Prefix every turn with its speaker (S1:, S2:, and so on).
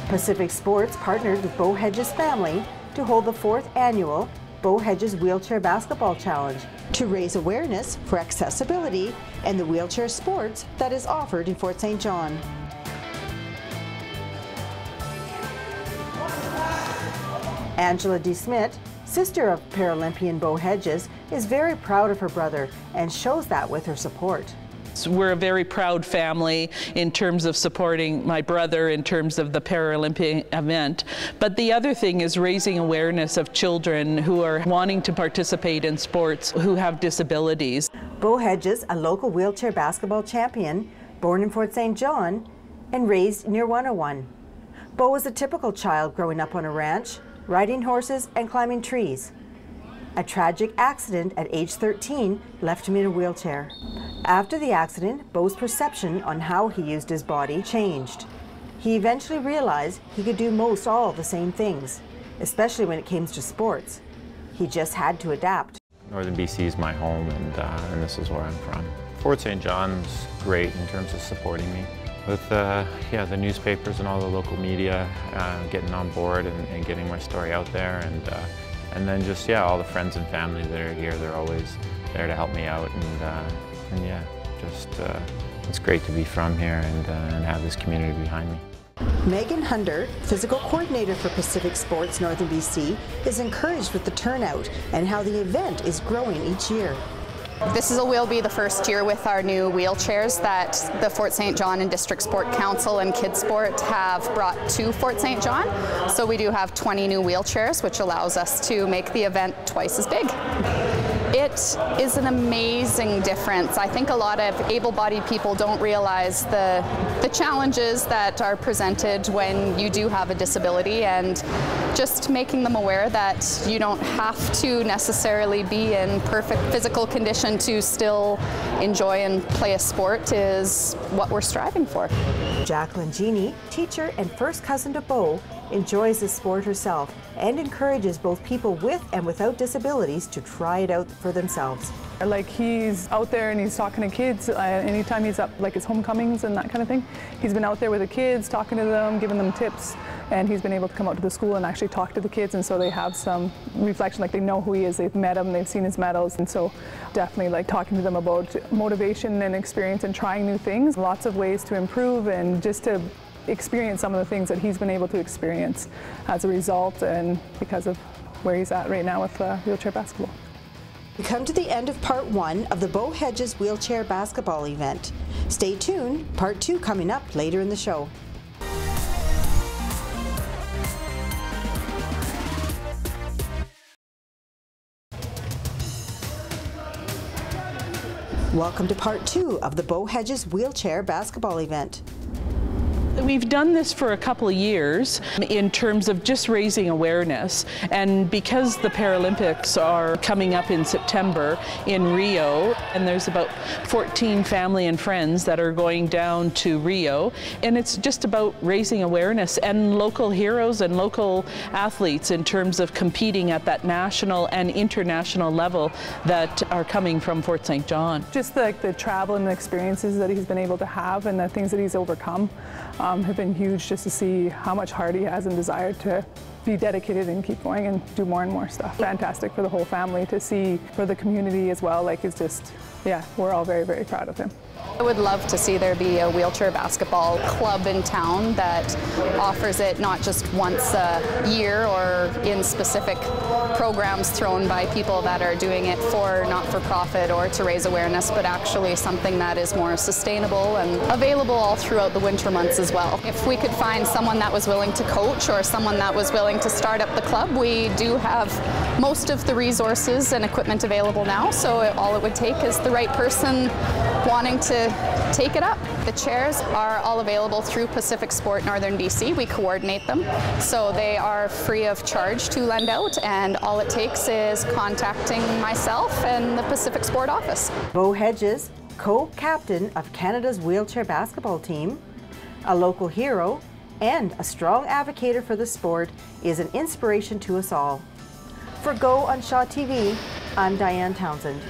S1: Pacific Sports partnered with Bo Hedges' family to hold the 4th annual Bo Hedges Wheelchair Basketball Challenge to raise awareness for accessibility and the wheelchair sports that is offered in Fort St. John. Angela DeSmit, sister of Paralympian Bo Hedges, is very proud of her brother and shows that with her support.
S2: We're a very proud family in terms of supporting my brother in terms of the Paralympic event. But the other thing is raising awareness of children who are wanting to participate in sports who have disabilities.
S1: Bo Hedges, a local wheelchair basketball champion, born in Fort St. John and raised near 101. Bo was a typical child growing up on a ranch, riding horses and climbing trees. A tragic accident at age 13 left him in a wheelchair. After the accident, Bo's perception on how he used his body changed. He eventually realized he could do most all the same things, especially when it came to sports. He just had to adapt.
S3: Northern BC is my home, and this is where I'm from. Fort St. John's great in terms of supporting me. With the newspapers and all the local media getting on board and getting my story out there, and then just all the friends and family that are here, they're always there to help me out, and yeah, just it's great to be from here and have this community behind me.
S1: Megan Hunder, physical coordinator for Pacific Sports Northern BC, is encouraged with the turnout and how the event is growing each year.
S4: This will be the first year with our new wheelchairs that the Fort St. John and District Sport Council and Kids Sport have brought to Fort St. John. So we do have 20 new wheelchairs, which allows us to make the event twice as big. It is an amazing difference. I think a lot of able-bodied people don't realize the challenges that are presented when you do have a disability, and just making them aware that you don't have to necessarily be in perfect physical condition to still enjoy and play a sport is what we're striving for.
S1: Jacqueline Genie, teacher and first cousin to Bo, enjoys the sport herself and encourages both people with and without disabilities to try it out for themselves.
S5: Like, he's out there and he's talking to kids anytime he's up, like his homecomings and that kind of thing. He's been out there with the kids, talking to them, giving them tips, and he's been able to come out to the school and actually talk to the kids, and so they have some reflection, like they know who he is, they've met him, they've seen his medals, and so definitely like talking to them about motivation and experience and trying new things, lots of ways to improve and just to experience some of the things that he's been able to experience as a result and because of where he's at right now with wheelchair basketball.
S1: We come to the end of part 1 of the Bo Hedges wheelchair basketball event. Stay tuned, part 2 coming up later in the show. Welcome to part 2 of the Bo Hedges wheelchair basketball event.
S2: We've done this for a couple of years in terms of just raising awareness, and because the Paralympics are coming up in September in Rio, and there's about 14 family and friends that are going down to Rio, and it's just about raising awareness and local heroes and local athletes in terms of competing at that national and international level that are coming from Fort St. John.
S5: Just like the travel and the experiences that he's been able to have and the things that he's overcome have been huge, just to see how much heart he has and desire to be dedicated and keep going and do more and more stuff. Fantastic for the whole family to see, for the community as well. Like, it's just, yeah, we're all very, very proud of him.
S4: I would love to see there be a wheelchair basketball club in town that offers it not just once a year or in specific programs thrown by people that are doing it for not-for-profit or to raise awareness, but actually something that is more sustainable and available all throughout the winter months as well. If we could find someone that was willing to coach or someone that was willing to start up the club, we do have most of the resources and equipment available now, so all it would take is the right person wanting to take it up. The chairs are all available through PacificSport Northern BC. We coordinate them, so they are free of charge to lend out, and all it takes is contacting myself and the PacificSport office.
S1: Bo Hedges, co-captain of Canada's wheelchair basketball team, a local hero, and a strong advocate for the sport, is an inspiration to us all. For Go on Shaw TV, I'm Diane Townsend.